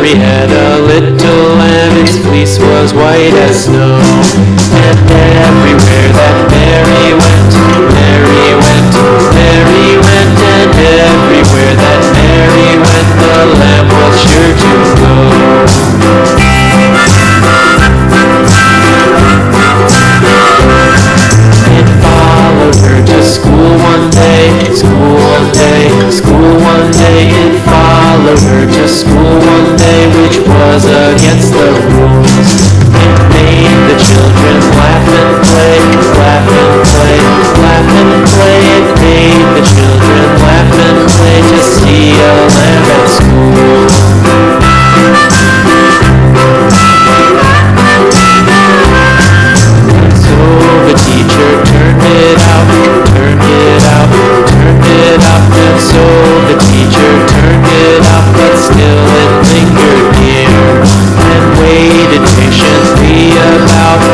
Mary had a little lamb, its fleece was white as snow. And everywhere that Mary went, Mary went, Mary went, and everywhere that Mary went, the lamb was sure to go. It followed her to school one day, school one day, school one day. It followed her to school one day, which was against the rules. It made the children laugh and play, laugh and play, laugh and play. It made the children laugh and play to see a lamb at school. So the teacher turned it out, turned it out, turned it out. And so the teacher turned it out, but still it lingered near, and waited patiently about